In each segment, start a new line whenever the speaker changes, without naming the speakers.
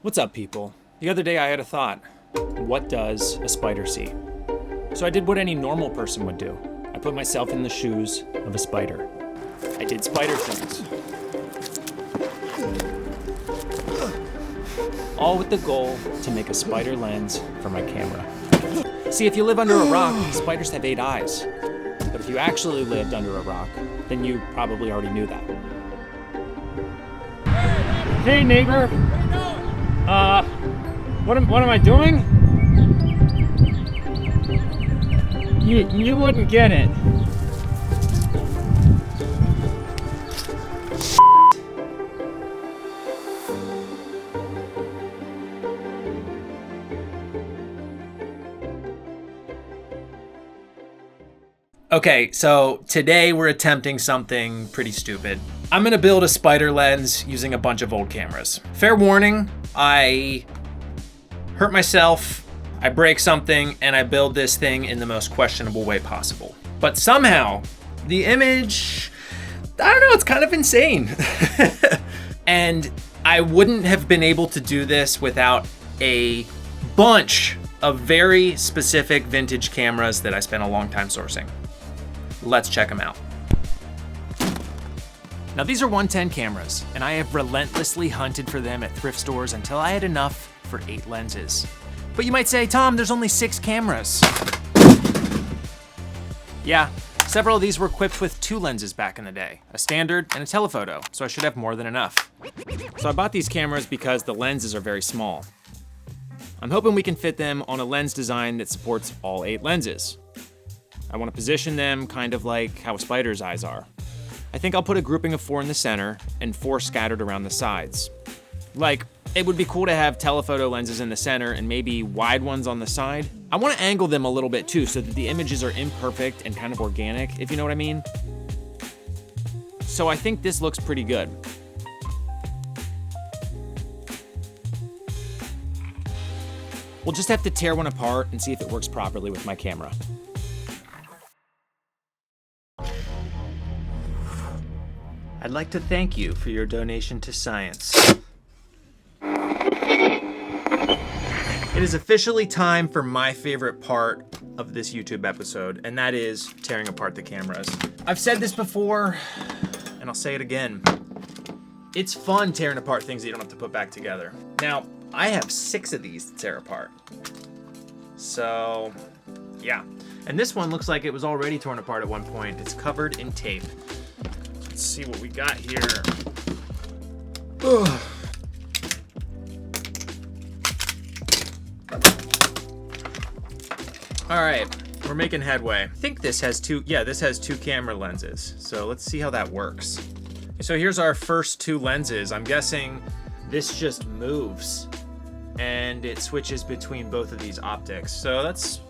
What's up, people? The other day I had a thought. What does a spider see? So I did what any normal person would do. I put myself in the shoes of a spider. I did spider things. All with the goal to make a spider lens for my camera. See, if you live under a rock, spiders have 8 eyes. But if you actually lived under a rock, then you probably already knew that.
Hey neighbor, what am I doing? You wouldn't get it.
Okay, so today we're attempting something pretty stupid. I'm gonna build a spider lens using a bunch of old cameras. Fair warning, I hurt myself, I break something, and I build this thing in the most questionable way possible. But somehow, the image, I don't know, it's kind of insane. And I wouldn't have been able to do this without a bunch of very specific vintage cameras that I spent a long time sourcing. Let's check them out. Now these are 110 cameras, and I have relentlessly hunted for them at thrift stores until I had enough for 8 lenses. But you might say, Tom, there's only 6 cameras. Yeah, several of these were equipped with 2 lenses back in the day, a standard and a telephoto, so I should have more than enough. So I bought these cameras because the lenses are very small. I'm hoping we can fit them on a lens design that supports all 8 lenses. I want to position them kind of like how a spider's eyes are. I think I'll put a grouping of 4 in the center and 4 scattered around the sides. Like, it would be cool to have telephoto lenses in the center and maybe wide ones on the side. I want to angle them a little bit too so that the images are imperfect and kind of organic, if you know what I mean. So I think this looks pretty good. We'll just have to tear one apart and see if it works properly with my camera. I'd like to thank you for your donation to science. It is officially time for my favorite part of this YouTube episode, and that is tearing apart the cameras. I've said this before, and I'll say it again. It's fun tearing apart things that you don't have to put back together. Now, I have 6 of these to tear apart. So, yeah. And this one looks like it was already torn apart at one point. It's covered in tape. Let's see what we got here. Ugh. All right, we're making headway. I think this has 2 camera lenses. So let's see how that works. So here's our first 2 lenses. I'm guessing this just moves and it switches between both of these optics. So that's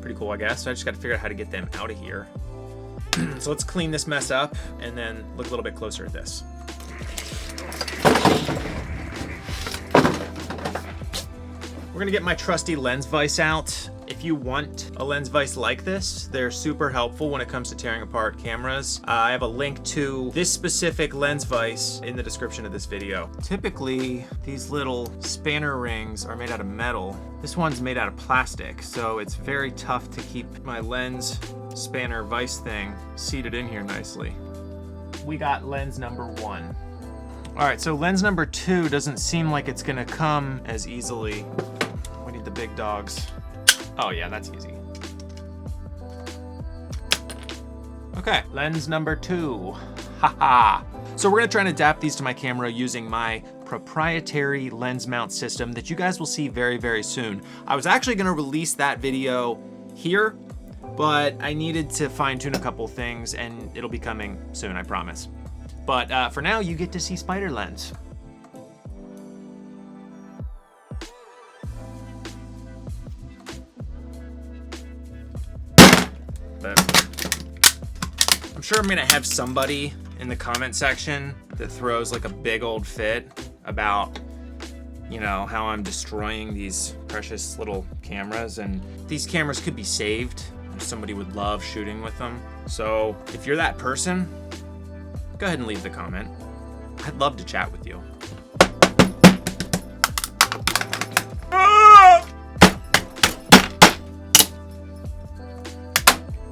pretty cool, I guess. So I just gotta figure out how to get them out of here. So let's clean this mess up and then look a little bit closer at this. We're gonna get my trusty lens vise out. If you want a lens vise like this, they're super helpful when it comes to tearing apart cameras. I have a link to this specific lens vise in the description of this video. Typically, these little spanner rings are made out of metal. This one's made out of plastic, so it's very tough to keep my lens spanner vise thing seated in here nicely. We got lens number 1. All right, so lens number 2 doesn't seem like it's gonna come as easily. We need the big dogs. Oh yeah, that's easy. Okay, lens number 2. Haha. So we're gonna try and adapt these to my camera using my proprietary lens mount system that you guys will see very, very soon. I was actually gonna release that video here, but I needed to fine tune a couple things and it'll be coming soon, I promise. But for now, you get to see spider lens. I'm sure I'm gonna have somebody in the comment section that throws like a big old fit about, you know, how I'm destroying these precious little cameras, and these cameras could be saved if somebody would love shooting with them. So if you're that person, go ahead and leave the comment. I'd love to chat with you.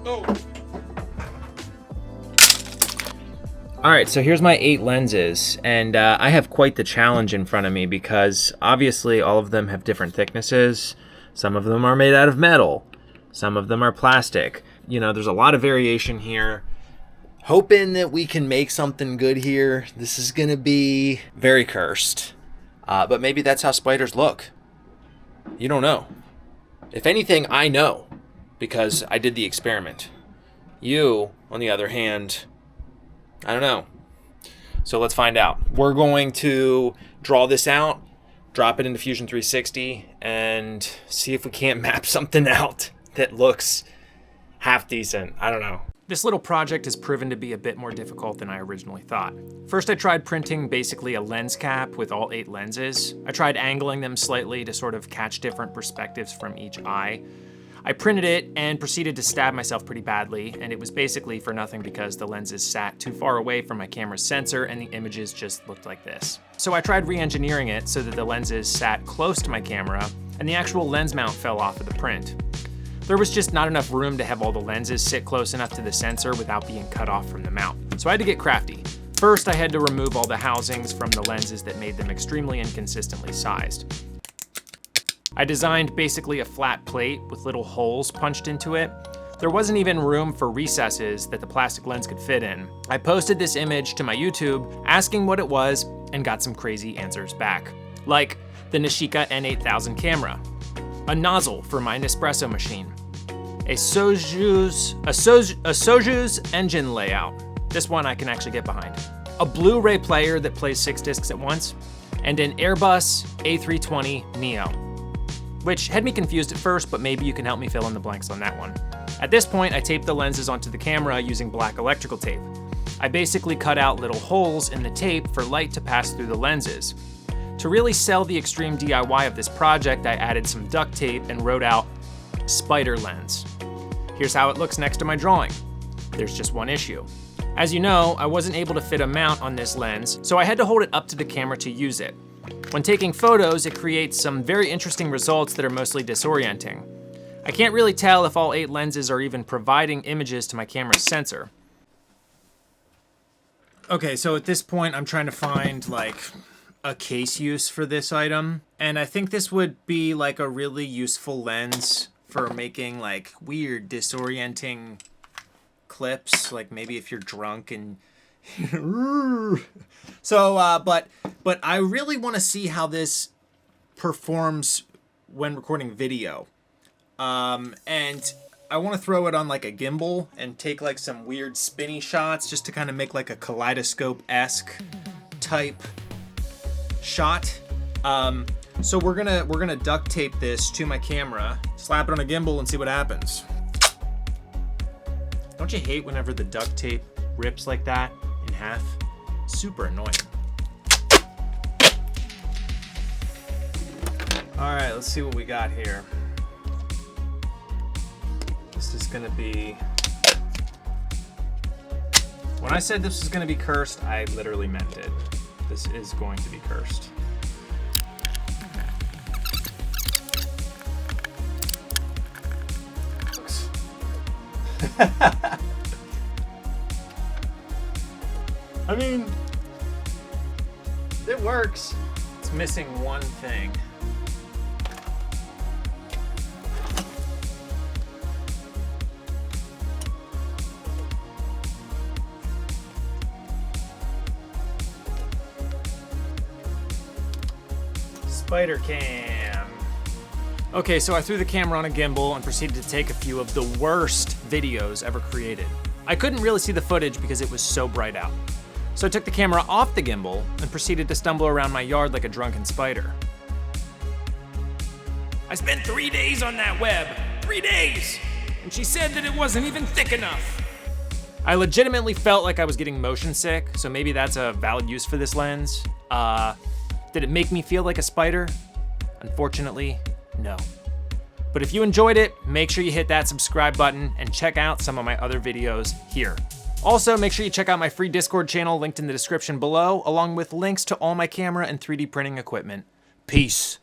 All right, so here's my 8 lenses, and I have quite the challenge in front of me because obviously all of them have different thicknesses. Some of them are made out of metal. Some of them are plastic. You know, there's a lot of variation here. Hoping that we can make something good here. This is gonna be very cursed, but maybe that's how spiders look. You don't know. If anything, I know because I did the experiment. You, on the other hand, I don't know. So let's find out. We're going to draw this out, drop it into Fusion 360, and see if we can't map something out that looks half decent. I don't know. This little project has proven to be a bit more difficult than I originally thought. First, I tried printing basically a lens cap with all 8 lenses. I tried angling them slightly to sort of catch different perspectives from each eye. I printed it and proceeded to stab myself pretty badly, and it was basically for nothing because the lenses sat too far away from my camera's sensor and the images just looked like this. So I tried re-engineering it so that the lenses sat close to my camera and the actual lens mount fell off of the print. There was just not enough room to have all the lenses sit close enough to the sensor without being cut off from the mount. So I had to get crafty. First, I had to remove all the housings from the lenses that made them extremely inconsistently sized. I designed basically a flat plate with little holes punched into it. There wasn't even room for recesses that the plastic lens could fit in. I posted this image to my YouTube asking what it was and got some crazy answers back. Like the Nishika N8000 camera, a nozzle for my Nespresso machine, a Soju's engine layout. This one I can actually get behind. A Blu-ray player that plays 6 discs at once, and an Airbus A320 Neo, which had me confused at first, but maybe you can help me fill in the blanks on that one. At this point, I taped the lenses onto the camera using black electrical tape. I basically cut out little holes in the tape for light to pass through the lenses. To really sell the extreme DIY of this project, I added some duct tape and wrote out spider lens. Here's how it looks next to my drawing. There's just one issue. As you know, I wasn't able to fit a mount on this lens, so I had to hold it up to the camera to use it. When taking photos, it creates some very interesting results that are mostly disorienting. I can't really tell if all 8 lenses are even providing images to my camera's sensor. Okay, so at this point, I'm trying to find like a case use for this item. And I think this would be like a really useful lens for making like weird, disorienting clips. Like maybe if you're drunk and so, but I really want to see how this performs when recording video. And I want to throw it on like a gimbal and take like some weird spinny shots just to kind of make like a kaleidoscope-esque type shot. So we're gonna duct tape this to my camera, slap it on a gimbal and see what happens. Don't you hate whenever the duct tape rips like that in half? Super annoying. All right, let's see what we got here. This is gonna be, when I said this was gonna be cursed, I literally meant it. This is going to be cursed. I mean, it works. It's missing one thing. Spider cam. Okay, so I threw the camera on a gimbal and proceeded to take a few of the worst videos ever created. I couldn't really see the footage because it was so bright out. So I took the camera off the gimbal and proceeded to stumble around my yard like a drunken spider. I spent 3 days on that web, 3 days, and she said that it wasn't even thick enough. I legitimately felt like I was getting motion sick, so maybe that's a valid use for this lens. Did it make me feel like a spider? Unfortunately, no. But if you enjoyed it, make sure you hit that subscribe button and check out some of my other videos here. Also, make sure you check out my free Discord channel linked in the description below, along with links to all my camera and 3D printing equipment. Peace.